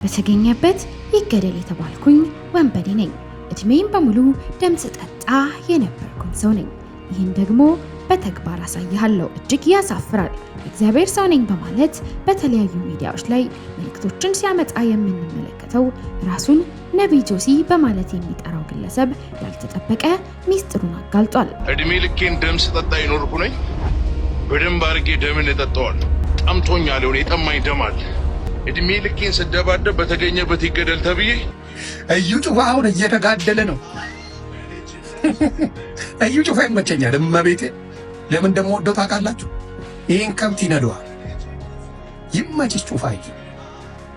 በተገኘበት ይገደል የተባልኩኝ ወንበዴ ነኝ። እድሜን በሙሉ ደም ስጠጣ የነበርኩኝ ሰው ነኝ። ይህን ደግሞ በተግባር አሳያለሁ። እጅግ ያሳፍራል። እግዚአብሔር ሰው ነኝ በማለት በተለያዩ ሚዲያዎች ላይ መልእክቶችን ሲያመጣ የምንመለከተው ራሱን ነብይ ጆሲ በማለት የሚጠራው ግለሰብ ያልተጠበቀ ሚስጥሩን አጋልጧል። እድሜ ልኬን ደም ስጠጣ ይኖርኩ ነኝ። በደንብ አድርጌ ደምን እጠጣዋለሁ። ጠምቶኛል። የጠማኝ ደም አለ። እድሜ ልኬን ስደባደብ በተገኘበት ይገደል ተብዬ እዩ ጩፋ አሁን እየተጋደለ ነው። እዩ ጩፋ ይመቸኛል። እመቤቴ ለምን ደሞ ወዶ ታውቃላችሁ? ይሄን ከብት ይነደዋል። ይመችሽ ጩፋ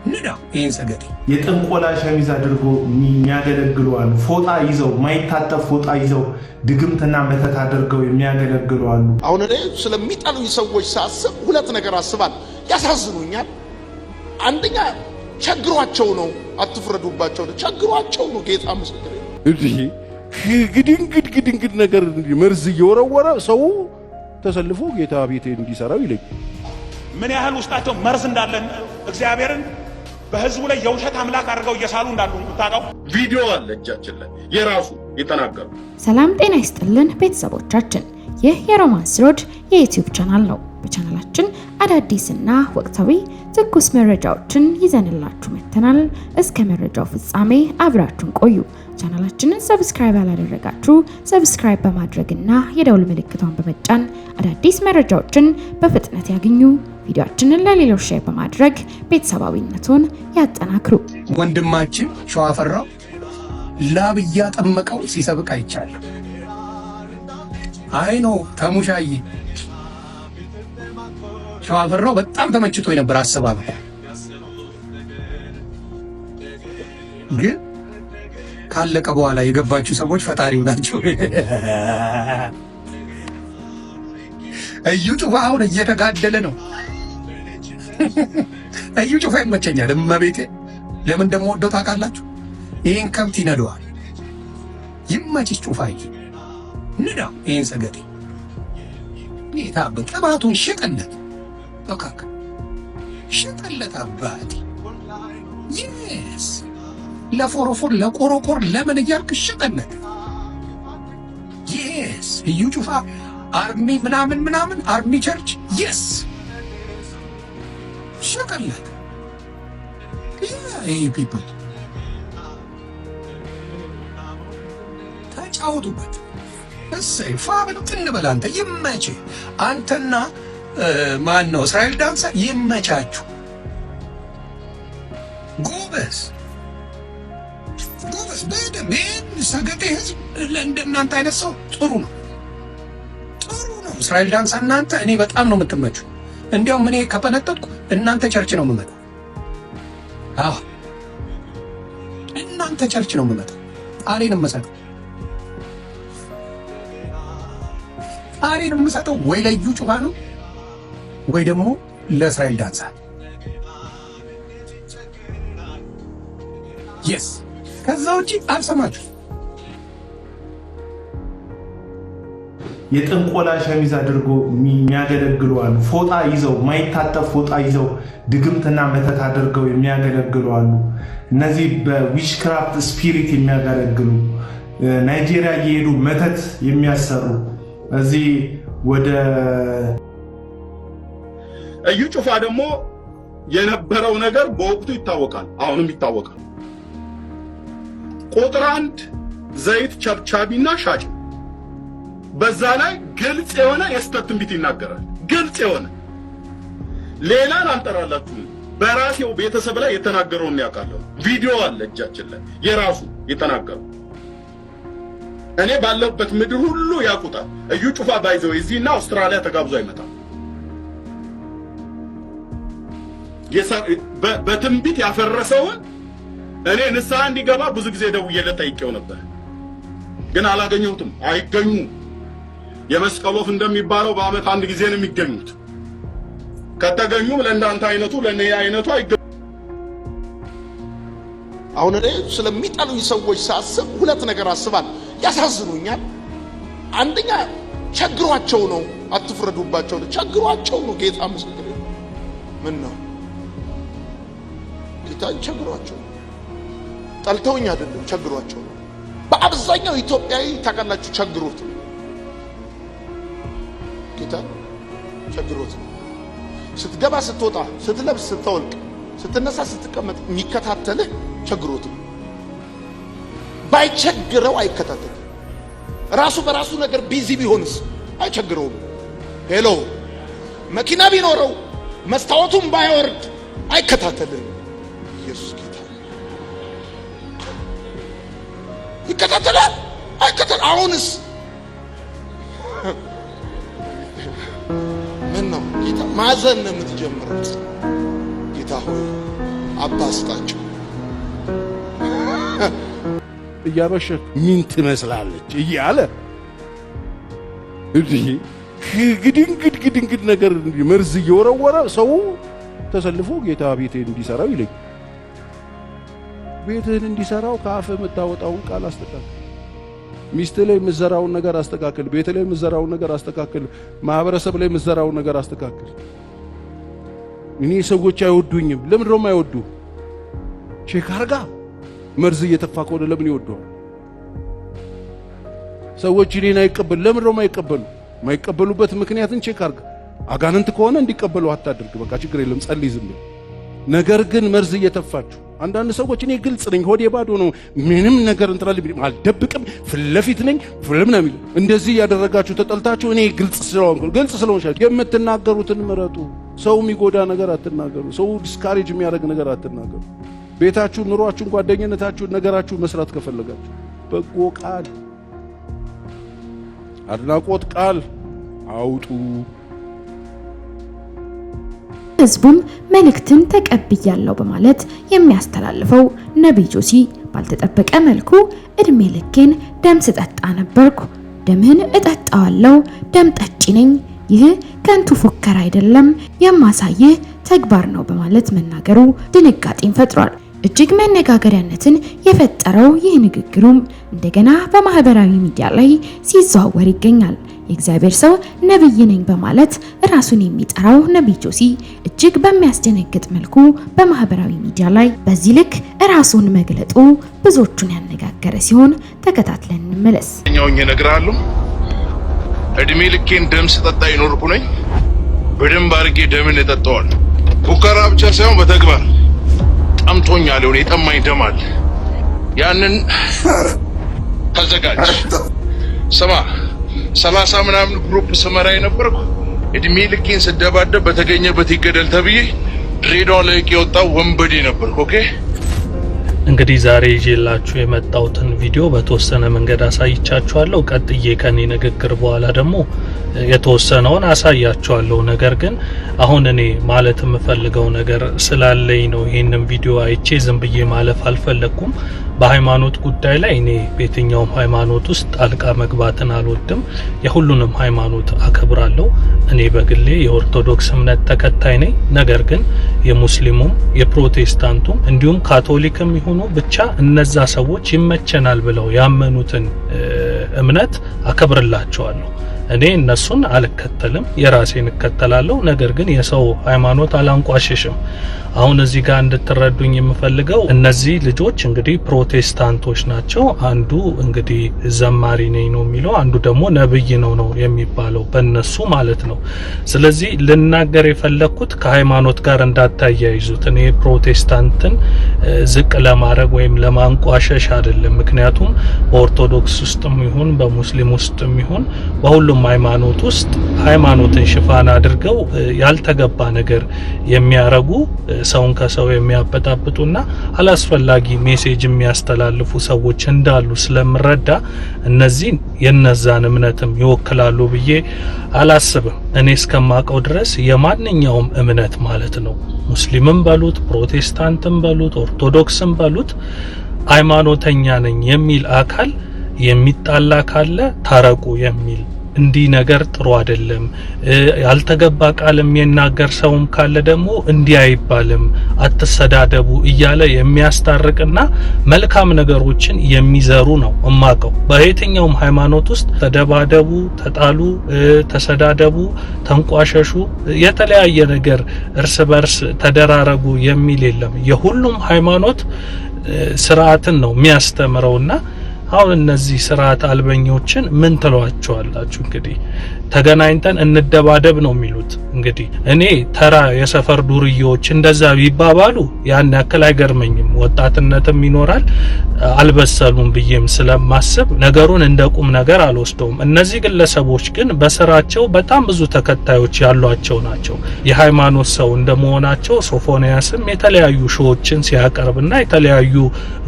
ንዳው። ይሄን ሰገዴ የጥንቆላ ሸሚዝ አድርጎ የሚያገለግሉዋል። ፎጣ ይዘው ማይታጠፍ ፎጣ ይዘው ድግምትና መተት አድርገው የሚያገለግሉ አሉ። አሁን እኔ ስለሚጠሉኝ ሰዎች ሳስብ ሁለት ነገር አስባለሁ። ያሳዝኑኛል። አንደኛ ቸግሯቸው ነው፣ አትፍረዱባቸው። ቸግሯቸው ነው። ጌታ ምስክሬ እንዲህ ግድንግድ ነገር መርዝ እየወረወረ ሰው ተሰልፎ ጌታ ቤት እንዲሰራው ይለኝ። ምን ያህል ውስጣቸው መርዝ እንዳለ እግዚአብሔርን በህዝቡ ላይ የውሸት አምላክ አድርገው እየሳሉ እንዳሉ ታውቃው። ቪዲዮ አለ እጃችን ላይ የራሱ የተናገሩ። ሰላም ጤና ይስጥልን ቤተሰቦቻችን፣ ይህ የሮማንስ ሮድ የዩቲዩብ ቻናል ነው። በቻናላችን አዳዲስና ወቅታዊ ትኩስ መረጃዎችን ይዘንላችሁ መጥተናል። እስከ መረጃው ፍጻሜ አብራችሁን ቆዩ። ቻናላችንን ሰብስክራይብ ያላደረጋችሁ ሰብስክራይብ በማድረግና የደውል ምልክቷን በመጫን አዳዲስ መረጃዎችን በፍጥነት ያገኙ። ቪዲዮአችንን ለሌሎች ሼር በማድረግ ቤተሰባዊነቱን ያጠናክሩ። ወንድማችን ሸዋፈራው ላብ እያጠመቀው ሲሰብክ አይቻለሁ። አይ ነው ተሙሻይ ሸዋፈራው በጣም ተመችቶ የነበር አሰባበ ግን ካለቀ በኋላ የገባችሁ ሰዎች ፈጣሪው ናቸው። እዩ ጩፋ አሁን እየተጋደለ ነው። እዩ ጩፋ ይመቸኛል። እመቤቴ ለምን ደሞ ወዶ ታውቃላችሁ? ይሄን ከብት ይነደዋል። ይመችሽ ጩፋ ንዳው። ይሄን ሰገዴ ጌታ በቅባቱን ሽጥለት በቃ ሽጥለት አባቴ። ይስ ለፎሮፎር ለቆሮቆር ለምን እያልክ ሽጥለት። ይስ እዩ ጩፋ አርሚ ምናምን አርሚ ቸርች ይስ ሽጥለት። ይህ ፒፕል ተጫወቱበት። እሰይ ፋብል ትንበል። አንተ ይመች። አንተና ማን ነው እስራኤል ዳንሳ ይመቻችሁ። ጎበዝ በደም ይህን ሰገጤ ህዝብ ለእንደናንተ አይነት ሰው ጥሩ ነው። እስራኤል ዳንሳ እናንተ እኔ በጣም ነው የምትመቹ። እንዲያውም እኔ ከፈነጠጥኩ እናንተ ቸርች ነው የምመጣው። አዎ እናንተ ቸርች ነው የምመጣው። ጣሬን የምሰጠው ወይ ለዩ ጩፋ ነው ወይ ደግሞ ለእስራኤል ዳንሳ። የስ ከዛ ውጪ አልሰማችሁ። የጥንቆላ ሸሚዝ አድርጎ የሚያገለግሉዋል። ፎጣ ይዘው ማይታጠፍ ፎጣ ይዘው ድግምትና መተት አድርገው የሚያገለግሉ አሉ። እነዚህ በዊችክራፍት ስፒሪት የሚያገለግሉ ናይጄሪያ እየሄዱ መተት የሚያሰሩ እዚህ ወደ እዩ ጩፋ ደግሞ የነበረው ነገር በወቅቱ ይታወቃል፣ አሁንም ይታወቃል። ቁጥር 1 ዘይት ቸብቻቢና ሻጭ። በዛ ላይ ግልጽ የሆነ የስተት ትንቢት ይናገራል። ግልጽ የሆነ ሌላን አልጠራላችሁ። በራሴው ቤተሰብ ላይ የተናገረውን ያውቃለሁ። ቪዲዮ አለ እጃችን ላይ የራሱ የተናገረው። እኔ ባለበት ምድር ሁሉ ያውቁታል። እዩ ጩፋ ባይዘው እዚህና አውስትራሊያ ተጋብዞ አይመጣም። በትንቢት ያፈረሰውን እኔ ንስሐ እንዲገባ ብዙ ጊዜ ደውዬለት ጠይቄው ነበር፣ ግን አላገኘሁትም። አይገኙም። የመስቀል ወፍ እንደሚባለው በአመት አንድ ጊዜ ነው የሚገኙት። ከተገኙም ለእንዳንተ አይነቱ ለኔ አይነቱ አይገኙ። አሁን እኔ ስለሚጠሉኝ ሰዎች ሳስብ ሁለት ነገር አስባለሁ። ያሳዝኑኛል። አንደኛ ቸግሯቸው ነው፣ አትፍረዱባቸው። ቸግሯቸው ነው። ጌታ ምስክሬ ምን ነው ጌታን ቸግሯቸው ጠልተውኝ አይደለም ቸግሯቸው በአብዛኛው ኢትዮጵያዊ ታውቃላችሁ ቸግሮት ጌታ ቸግሮት ስትገባ ስትወጣ ስትለብስ ስትወልቅ ስትነሳ ስትቀመጥ የሚከታተልህ ቸግሮት ባይቸግረው አይከታተልም ራሱ በራሱ ነገር ቢዚ ቢሆንስ አይቸግረውም ሄሎ መኪና ቢኖረው መስታወቱን ባይወርድ አይከታተልም ኢየሱስ ጌታ ይከታተላል አይከታተል አሁንስ ምን ነው ጌታ ማዘን ነው የምትጀምረው ጌታ ሆይ አባስታቸው እያበሸክ ምን ትመስላለች እያለ እዚህ ግድንግድ ነገር መርዝ እየወረወረ ሰው ተሰልፎ ጌታ ቤቴን እንዲሰራው ይለኝ ቤትህን እንዲሰራው ከአፍ የምታወጣውን ቃል አስተካክል ሚስት ላይ የምትዘራውን ነገር አስተካክል ቤት ላይ የምትዘራውን ነገር አስተካክል ማህበረሰብ ላይ የምትዘራውን ነገር አስተካክል እኔ ሰዎች አይወዱኝም ለምን ነው የማይወዱ ቼክ አርጋ መርዝ እየተፋ ከሆነ ለምን ይወደዋል ሰዎች እኔን አይቀበሉ ለምን ነው የማይቀበሉበት ምክንያትን ቼክ አርጋ አጋንንት ከሆነ እንዲቀበሉ አታድርግ በቃ ችግር የለም ጸልይ ዝም ነገር ግን መርዝ እየተፋችሁ አንዳንድ ሰዎች እኔ ግልጽ ነኝ ሆዴ ባዶ ነው ምንም ነገር እንጥራል አልደብቅም ፍለፊት ነኝ ፍልምና ሚል እንደዚህ ያደረጋችሁ ተጠልታችሁ እኔ ግልጽ ስለሆንኩ የምትናገሩትን ምረጡ ሰው የሚጎዳ ነገር አትናገሩ ሰው ዲስካሬጅ የሚያደርግ ነገር አትናገሩ ቤታችሁ ኑሯችሁ ጓደኝነታችሁ ነገራችሁ መስራት ከፈለጋችሁ በጎ ቃል አድናቆት ቃል አውጡ ህዝቡም መልእክትን ተቀብያለሁ በማለት የሚያስተላልፈው ነብይ ጆሲ ባልተጠበቀ መልኩ እድሜ ልኬን ደም ስጠጣ ነበርኩ ደምህን እጠጣዋለሁ ደም ጠጪ ነኝ ይህ ከንቱ ፉከራ አይደለም የማሳይህ ተግባር ነው በማለት መናገሩ ድንጋጤን ፈጥሯል እጅግ መነጋገሪያነትን የፈጠረው ይህ ንግግሩም እንደገና በማህበራዊ ሚዲያ ላይ ሲዘዋወር ይገኛል የእግዚአብሔር ሰው ነብይ ነኝ በማለት ራሱን የሚጠራው ነብይ ጆሲ እጅግ በሚያስደነግጥ መልኩ በማህበራዊ ሚዲያ ላይ በዚህ ልክ ራሱን መግለጡ ብዙዎቹን ያነጋገረ ሲሆን ተከታትለን እንመለስ እኛውኝ እነግራለሁ እድሜ ልኬን ደም ስጠጣ ይኖርኩ ነኝ በደም ባርጌ ደምን እጠጣዋል ፉከራ ብቻ ሳይሆን በተግባር ጠምቶኛል ነው የጠማኝ ደማል ያንን ተዘጋጅ ሰማ 30 ምናምን ግሩፕ ስመራ የነበርኩ እድሜ ልኬን ስደባደብ በተገኘበት ይገደል ተብዬ ድሬዳዋ ላይ የወጣው ወንበዴ ነበርኩ ኦኬ እንግዲህ ዛሬ ይዤላችሁ የመጣሁትን ቪዲዮ በተወሰነ መንገድ አሳይቻችኋለሁ ቀጥዬ ከኔ ንግግር በኋላ ደግሞ የተወሰነውን አሳያችኋለሁ ነገር ግን አሁን እኔ ማለት የምፈልገው ነገር ስላለኝ ነው ይሄንን ቪዲዮ አይቼ ዝም ብዬ ማለፍ አልፈለኩም በሃይማኖት ጉዳይ ላይ እኔ በየትኛውም ሃይማኖት ውስጥ ጣልቃ መግባትን አልወድም የሁሉንም ሃይማኖት አከብራለሁ እኔ በግሌ የኦርቶዶክስ እምነት ተከታይ ነኝ ነገር ግን የሙስሊሙም የፕሮቴስታንቱም እንዲሁም ካቶሊክም ይሁኑ ብቻ እነዛ ሰዎች ይመቸናል ብለው ያመኑትን እምነት አከብርላቸዋለሁ እኔ እነሱን አልከተልም የራሴን እከተላለሁ ነገር ግን የሰው ሃይማኖት አላንቋሽሽም አሁን እዚህ ጋር እንድትረዱኝ የምፈልገው እነዚህ ልጆች እንግዲህ ፕሮቴስታንቶች ናቸው አንዱ እንግዲህ ዘማሪ ነኝ ነው የሚለው አንዱ ደግሞ ነብይ ነው የሚባለው በእነሱ ማለት ነው ስለዚህ ልናገር የፈለኩት ከሃይማኖት ጋር እንዳታያይዙት እኔ ፕሮቴስታንትን ዝቅ ለማድረግ ወይም ለማንቋሸሽ አይደለም ምክንያቱም በኦርቶዶክስ ውስጥም ይሁን በሙስሊም ውስጥም ይሁን በሁሉም ሃይማኖት ውስጥ ሃይማኖትን ሽፋን አድርገው ያልተገባ ነገር የሚያረጉ ሰውን ከሰው የሚያበጣብጡና አላስፈላጊ ሜሴጅ የሚያስተላልፉ ሰዎች እንዳሉ ስለምረዳ እነዚህ የነዛን እምነትም ይወክላሉ ብዬ አላስብም እኔ እስከማቀው ድረስ የማንኛውም እምነት ማለት ነው ሙስሊምም በሉት ፕሮቴስታንትም በሉት ኦርቶዶክስም በሉት ሃይማኖተኛ ነኝ የሚል አካል የሚጣላ ካለ ታረቁ የሚል እንዲህ ነገር ጥሩ አይደለም፣ ያልተገባ ቃል የሚናገር ሰውም ካለ ደግሞ እንዲህ አይባልም፣ አትሰዳደቡ እያለ የሚያስታርቅና መልካም ነገሮችን የሚዘሩ ነው እማቀው። በየትኛውም ሃይማኖት ውስጥ ተደባደቡ፣ ተጣሉ፣ ተሰዳደቡ፣ ተንቋሸሹ፣ የተለያየ ነገር እርስ በርስ ተደራረጉ የሚል የለም። የሁሉም ሃይማኖት ስርዓትን ነው የሚያስተምረውና አሁን እነዚህ ስርዓት አልበኞችን ምን ትሏቸዋላችሁ? እንግዲህ ተገናኝተን እንደባደብ ነው የሚሉት። እንግዲህ እኔ ተራ የሰፈር ዱርዬዎች እንደዛ ቢባባሉ ያን ያክል አይገርመኝም። ወጣትነትም ይኖራል አልበሰሉም ብዬም ስለማስብ ነገሩን እንደ ቁም ነገር አልወስደውም። እነዚህ ግለሰቦች ግን በስራቸው በጣም ብዙ ተከታዮች ያሏቸው ናቸው። የሃይማኖት ሰው እንደመሆናቸው ሶፎንያስም የተለያዩ ሾዎችን ሲያቀርብና የተለያዩ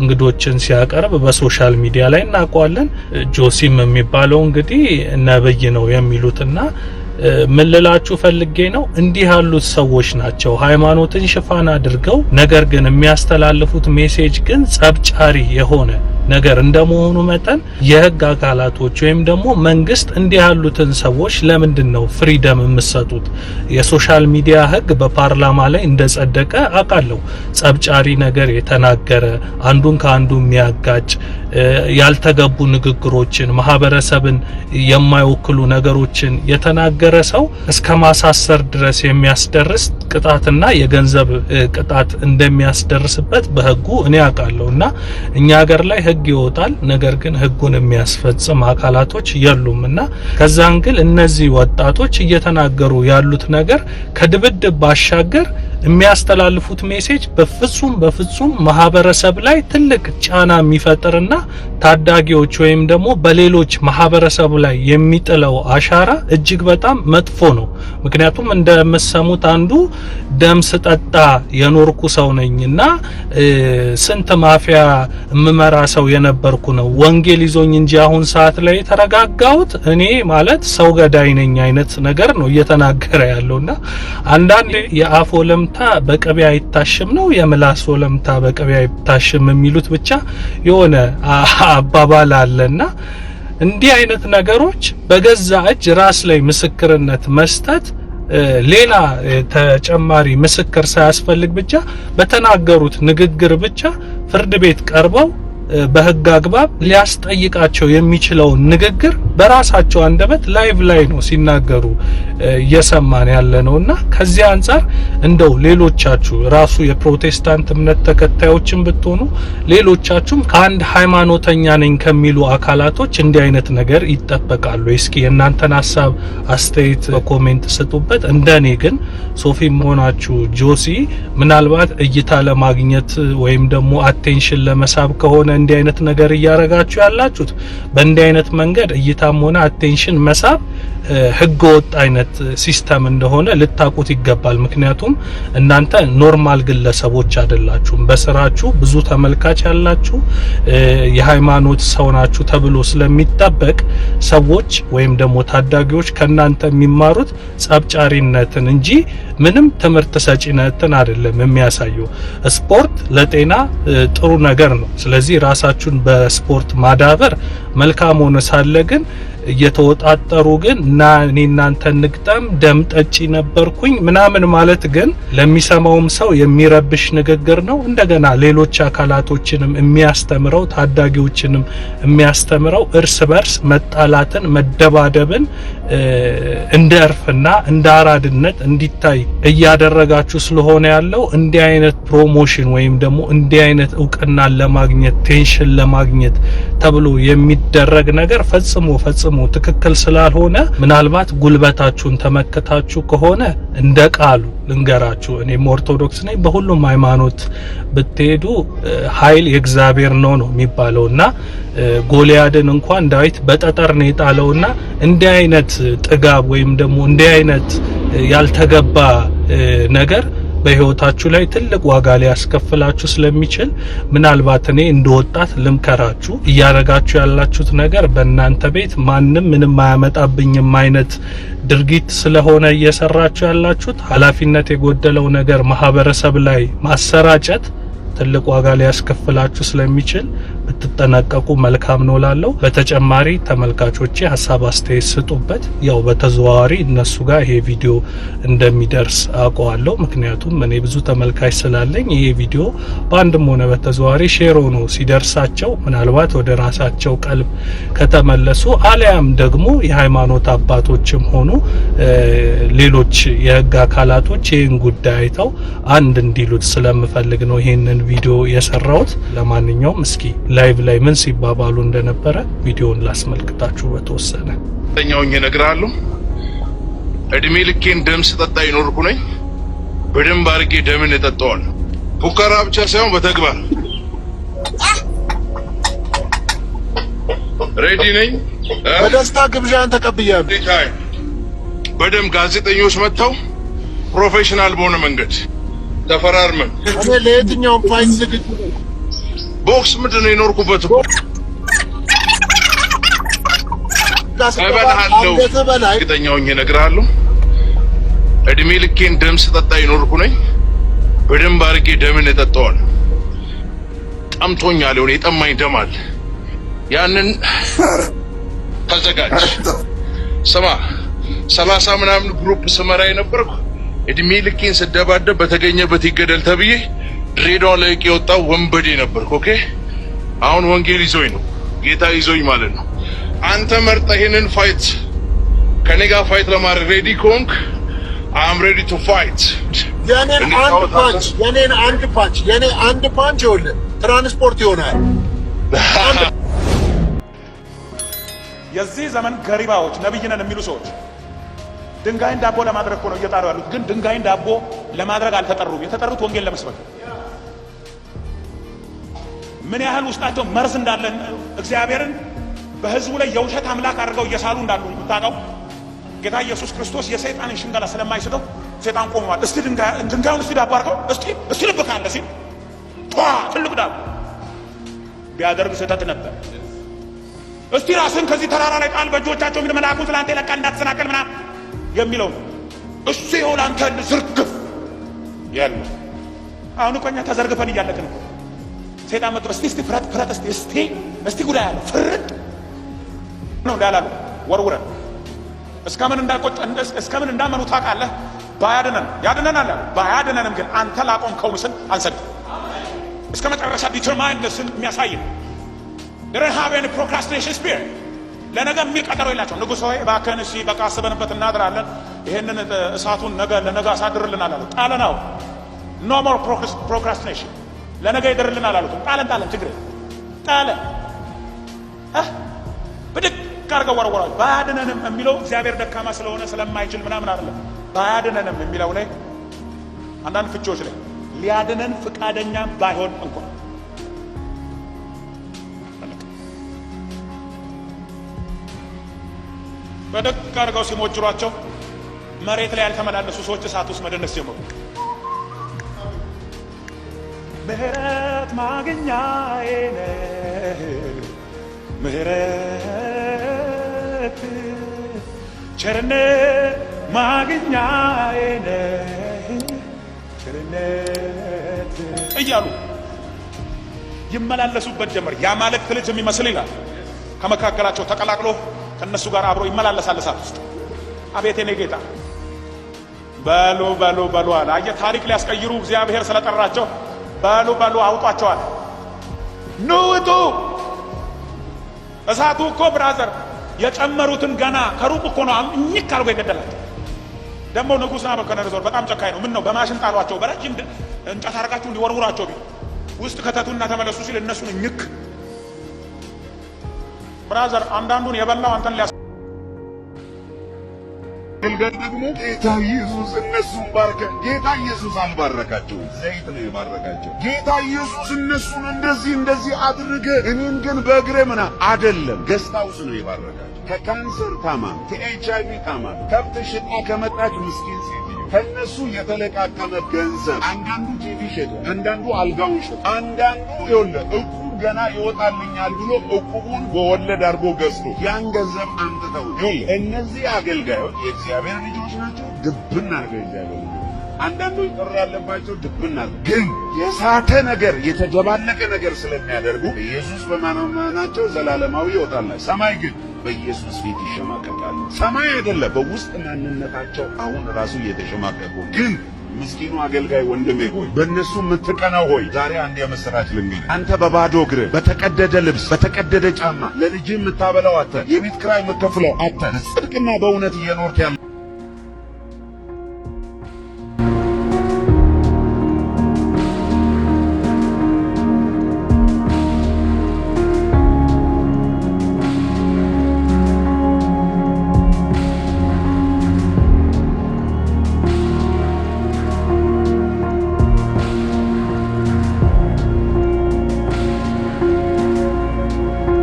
እንግዶችን ሲያቀርብ በሶሻል ሚዲያ ላይ እናውቀዋለን። ጆሲም የሚባለው እንግዲህ ነብይ ነው የሚሉትና ምን ልላችሁ ፈልጌ ነው፣ እንዲህ ያሉት ሰዎች ናቸው ሃይማኖትን ሽፋን አድርገው ነገር ግን የሚያስተላልፉት ሜሴጅ ግን ጸብጫሪ የሆነ ነገር እንደመሆኑ መጠን የህግ አካላቶች ወይም ደግሞ መንግስት እንዲህ ያሉትን ሰዎች ለምንድን ነው ፍሪደም የምትሰጡት? የሶሻል ሚዲያ ህግ በፓርላማ ላይ እንደጸደቀ አውቃለሁ። ጸብጫሪ ነገር የተናገረ አንዱን ከአንዱ የሚያጋጭ ያልተገቡ ንግግሮችን ማህበረሰብን የማይወክሉ ነገሮችን የተናገረ ሰው እስከ ማሳሰር ድረስ የሚያስደርስ ቅጣትና የገንዘብ ቅጣት እንደሚያስደርስበት በህጉ እኔ አውቃለሁና እኛ ሀገር ላይ ህግ ይወጣል፣ ነገር ግን ህጉን የሚያስፈጽም አካላቶች የሉምና ከዛን ግን እነዚህ ወጣቶች እየተናገሩ ያሉት ነገር ከድብድብ ባሻገር የሚያስተላልፉት ሜሴጅ በፍጹም ማህበረሰብ ላይ ትልቅ ጫና የሚፈጥርና ታዳጊዎች ወይም ደግሞ በሌሎች ማህበረሰብ ላይ የሚጥለው አሻራ እጅግ በጣም መጥፎ ነው። ምክንያቱም እንደምሰሙት አንዱ ደም ስጠጣ የኖርኩ ሰው ነኝና ስንት ማፊያ እምመራ ሰው የነበርኩ ነው፣ ወንጌል ይዞኝ እንጂ አሁን ሰዓት ላይ ተረጋጋሁት እኔ ማለት ሰው ገዳይ ነኝ አይነት ነገር ነው እየተናገረ ያለውና አንዳንድ የአፍ ወለምታ በቅቤ አይታሽም ነው የምላስ ወለምታ በቅቤ አይታሽም የሚሉት ብቻ የሆነ አባባል አለና እንዲህ አይነት ነገሮች በገዛ እጅ ራስ ላይ ምስክርነት መስጠት ሌላ ተጨማሪ ምስክር ሳያስፈልግ ብቻ በተናገሩት ንግግር ብቻ ፍርድ ቤት ቀርበው በህግ አግባብ ሊያስጠይቃቸው የሚችለው ንግግር በራሳቸው አንደበት ላይቭ ላይ ነው ሲናገሩ እየሰማን ያለነውና ከዚህ አንፃር እንደው ሌሎቻችሁ ራሱ የፕሮቴስታንት እምነት ተከታዮችን ብትሆኑ ሌሎቻችሁም ከአንድ ሃይማኖተኛ ነኝ ከሚሉ አካላቶች እንዲህ አይነት ነገር ይጠበቃሉ። እስኪ የእናንተን ሐሳብ አስተያየት በኮሜንት ስጡበት። እንደኔ ግን ሶፊም ሆናችሁ ጆሲ ምናልባት እይታ ለማግኘት ወይም ደግሞ አቴንሽን ለመሳብ ከሆነ እንዲህ አይነት ነገር እያረጋችሁ ያላችሁት በእንዲህ አይነት መንገድ እይታም ሆነ አቴንሽን መሳብ ህገ ወጥ አይነት ሲስተም እንደሆነ ልታቁት ይገባል። ምክንያቱም እናንተ ኖርማል ግለሰቦች አይደላችሁም። በስራችሁ ብዙ ተመልካች ያላችሁ የሃይማኖት ሰው ናችሁ ተብሎ ስለሚጠበቅ ሰዎች ወይም ደግሞ ታዳጊዎች ከናንተ የሚማሩት ጸብጫሪነትን እንጂ ምንም ትምህርት ሰጪነትን አይደለም የሚያሳየው። ስፖርት ለጤና ጥሩ ነገር ነው። ስለዚህ ራሳችሁን በስፖርት ማዳበር መልካም ሆነ ሳለ ግን እየተወጣጠሩ ግን እና እኔ እናንተ ንግጠም ደም ጠጪ ነበርኩኝ ምናምን ማለት ግን ለሚሰማውም ሰው የሚረብሽ ንግግር ነው። እንደገና ሌሎች አካላቶችንም የሚያስተምረው ታዳጊዎችንም የሚያስተምረው እርስ በርስ መጣላትን መደባደብን እንደ እርፍና እንደ አራድነት እንዲታይ እያደረጋችሁ ስለሆነ ያለው እንዲህ አይነት ፕሮሞሽን ወይም ደግሞ እንዲህ አይነት እውቅናን ለማግኘት ቴንሽን ለማግኘት ተብሎ የሚደረግ ነገር ፈጽሞ ትክክል ስላልሆነ ምናልባት ጉልበታችሁን ተመከታችሁ ከሆነ እንደ ቃሉ ልንገራችሁ፣ እኔም ኦርቶዶክስ ነኝ። በሁሉም ሃይማኖት ብትሄዱ ኃይል የእግዚአብሔር ነው የሚባለውና ጎልያድን እንኳን ዳዊት በጠጠር ነው የጣለውና እንዲህ አይነት ጥጋብ ወይም ደግሞ እንዲህ አይነት ያልተገባ ነገር በህይወታችሁ ላይ ትልቅ ዋጋ ሊያስከፍላችሁ ስለሚችል ምናልባት እኔ እንደወጣት ልምከራችሁ፣ እያረጋችሁ ያላችሁት ነገር በእናንተ ቤት ማንም ምንም አያመጣብኝም አይነት ድርጊት ስለሆነ እየሰራችሁ ያላችሁት ኃላፊነት የጎደለው ነገር ማህበረሰብ ላይ ማሰራጨት ትልቅ ዋጋ ሊያስከፍላችሁ ስለሚችል ብትጠነቀቁ መልካም ነው ላለው። በተጨማሪ ተመልካቾቼ ሀሳብ አስተያየት ስጡበት። ያው በተዘዋዋሪ እነሱ ጋር ይሄ ቪዲዮ እንደሚደርስ አውቀዋለሁ። ምክንያቱም እኔ ብዙ ተመልካች ስላለኝ ይሄ ቪዲዮ በአንድም ሆነ በተዘዋዋሪ ሼር ሆኖ ሲደርሳቸው ምናልባት ወደ ራሳቸው ቀልብ ከተመለሱ አለያም ደግሞ የሃይማኖት አባቶችም ሆኑ ሌሎች የህግ አካላቶች ይህን ጉዳይ አይተው አንድ እንዲሉት ስለምፈልግ ነው ይሄንን ቪዲዮ የሰራሁት። ለማንኛውም እስኪ ላይቭ ላይ ምን ሲባባሉ እንደነበረ ቪዲዮውን ላስመልክታችሁ በተወሰነ ተኛውኝ እነግራለሁ። እድሜ ልኬን ደም ስጠጣ ይኖርኩ ነኝ። በደንብ አድርጌ ደምን እጠጣዋለሁ። ፉከራ ብቻ ሳይሆን በተግባር ሬዲ ነኝ። በደስታ ግብዣን ተቀብያለሁ። በደም ጋዜጠኞች መጥተው ፕሮፌሽናል በሆነ መንገድ ተፈራርመን እኔ ለየትኛውም ፋይት ዝግጁ ነኝ። ቦክስ ምንድን ነው የኖርኩበት እኮ እበልሃለሁ። እርግጠኛውኝ እነግርሃለሁ። እድሜ ልኬን ደም ስጠጣ ይኖርኩ ነኝ። በደንብ አድርጌ ደምን እጠጣዋለሁ። ጠምቶኛል። የሆነ የጠማኝ ደም አለ። ያንን ተዘጋጅ። ስማ 30 ምናምን ግሩፕ ስመራ የነበርኩ እድሜ ልኬን ስደባደብ በተገኘበት ይገደል ተብዬ ድሬዳዋ ላይ የወጣው ወንበዴ ነበርኩ። ኦኬ አሁን ወንጌል ይዞኝ ነው፣ ጌታ ይዞኝ ማለት ነው። አንተ መርጠህ ይሄንን ፋይት ከኔ ጋር ፋይት ለማድረግ ሬዲ ከሆንክ አም ሬዲ ቱ ፋይት። የኔን አንድ ፓንች ይኸውልህ ትራንስፖርት ይሆናል። የዚህ ዘመን ገሪባዎች ነብይ ነን የሚሉ ሰዎች ድንጋይን ዳቦ ለማድረግ ነው እየጣሩ ያሉት። ግን ድንጋይን ዳቦ ለማድረግ አልተጠሩም። የተጠሩት ወንጌል ለመስበክ። ምን ያህል ውስጣቸው መርዝ እንዳለን እግዚአብሔርን በህዝቡ ላይ የውሸት አምላክ አድርገው እየሳሉ እንዳሉ የምታውቀው ጌታ ኢየሱስ ክርስቶስ የሰይጣንን ሽንገላ ስለማይስተው ሰይጣን ቆሟል። እስቲ ድንጋዩን እስቲ ዳቦ አድርገው እስቲ ልብ ካለ ሲል ትልቅ ዳቦ ቢያደርግ ስህተት ነበር። እስቲ ራስን ከዚህ ተራራ ላይ ጣል፣ በእጆቻቸው ምን መላእክቱ ስላንተ ለቃ እንዳትሰናከል ምናምን የሚለው ነው። እሱ ይሁን አንተ ዝርግፍ ያለ አሁን እኮ እኛ ተዘርግፈን እያለቅን ነው። ሰይጣን መጥቶ እስቲ ፍረት እስቲ ጉዳይ አለ ፍርጥ ነው እንዳላሉ ወርውረን እስከምን እንዳመኑ ታውቃለህ። ያድነናል። ባያድነንም ግን አንተ ላቆምከው ምስል አንሰግድ። እስከ መጨረሻ ዲተርማይንድነስን የሚያሳይ ረሃብን ፕሮክራስቲኔሽን ስፒሪት ለነገ የሚል ቀጠሮ የላቸው። ንጉሥ ሆይ እባክህን እሺ በቃ አስበንበት እናድራለን፣ ይሄንን እሳቱን ለነገ አሳድርልናል አሉት። ጣለናው። ኖ ሞር ፕሮክራስቲኔሽን። ለነገ ይደርልናል አሉት። ጣለን ችግር ጣለ ብድግ አድርገው ወረወራል። ባያድነንም የሚለው እግዚአብሔር ደካማ ስለሆነ ስለማይችል ምናምን አይደለም። ባያድነንም የሚለው ላይ አንዳንድ ፍቺዎች ላይ ሊያድነን ፍቃደኛ ባይሆን እንኳን በደግ አድርገው ሲሞጅሯቸው መሬት ላይ ያልተመላለሱ ሰዎች እሳት ውስጥ መደነስ ጀመሩ። ምህረት ማግኛዬ ነህ፣ ምህረት ቸርነት ማግኛዬ ነህ፣ ቸርነት እያሉ ይመላለሱበት ጀመር። የአማልክት ልጅ የሚመስል ይላል ከመካከላቸው ተቀላቅሎ ከነሱ ጋር አብሮ ይመላለሳል እሳት ውስጥ። አቤት የኔ ጌታ በሉ አለ። አየህ ታሪክ ሊያስቀይሩ እግዚአብሔር ስለጠራቸው በሉ አውጧቸዋል። ኑ ውጡ። እሳቱ እኮ ብራዘር የጨመሩትን ገና ከሩቅ እኮ ነው እኝክ አድርጎ የገደላቸው። ደግሞ ንጉሥ ናቡከደነፆር በጣም ጨካኝ ነው። ምን ነው በማሽን ጣሏቸው፣ በረጅም እንጨት አድርጋችሁ እንዲወርውራቸው ቢል ውስጥ ከተቱና ተመለሱ ሲል እነሱን እኝክ። ብራዘር አንዳንዱን የበላው አንተን ግን ደግሞ ጌታ ኢየሱስ እነሱን ባረከ። ጌታ ኢየሱስ አልባረካቸው፣ ዘይት ነው የባረካቸው። ጌታ ኢየሱስ እነሱን እንደዚህ አድርገ እኔን ግን በእግሬ ምና አይደለም ገስታውስ ነው የባረካቸው። ከካንሰር ታማሚ፣ ከኤችአይቪ ታማሚ፣ ከብት ሽጣ ከመጣች ምስኪን ሴት ከነሱ የተለቃቀመ ገንዘብ፣ አንዳንዱ ቲቪ ሸጠ፣ አንዳንዱ አልጋውን ሸጠ፣ አንዳንዱ እቁብ ገና ይወጣልኛል ብሎ እቁቡን በወለድ አድርጎ ገዝቶ ያን ገንዘብ አምጥተው እነዚህ አገልጋዮች የእግዚአብሔር ልጆች ናቸው። ግብና አድርገው እግዚአብሔር አንዳንዶች ጥሪ ያለባቸው ድብና ግን የሳተ ነገር የተደባለቀ ነገር ስለሚያደርጉ ኢየሱስ በማመናቸው ዘላለማዊ ይወጣል። ሰማይ ግን በኢየሱስ ፊት ይሸማቀቃሉ። ሰማይ አይደለም በውስጥ ማንነታቸው አሁን ራሱ እየተሸማቀቁ ግን ምስኪኑ አገልጋይ ወንድሜ ሆይ በእነሱ የምትቀናው ሆይ ዛሬ አንድ የምስራች ልንገርህ። አንተ በባዶ እግር በተቀደደ ልብስ በተቀደደ ጫማ ለልጅ የምታበላው አተ የቤት ኪራይ የምትከፍለው አተ ጽድቅና በእውነት እየኖርክ ያለ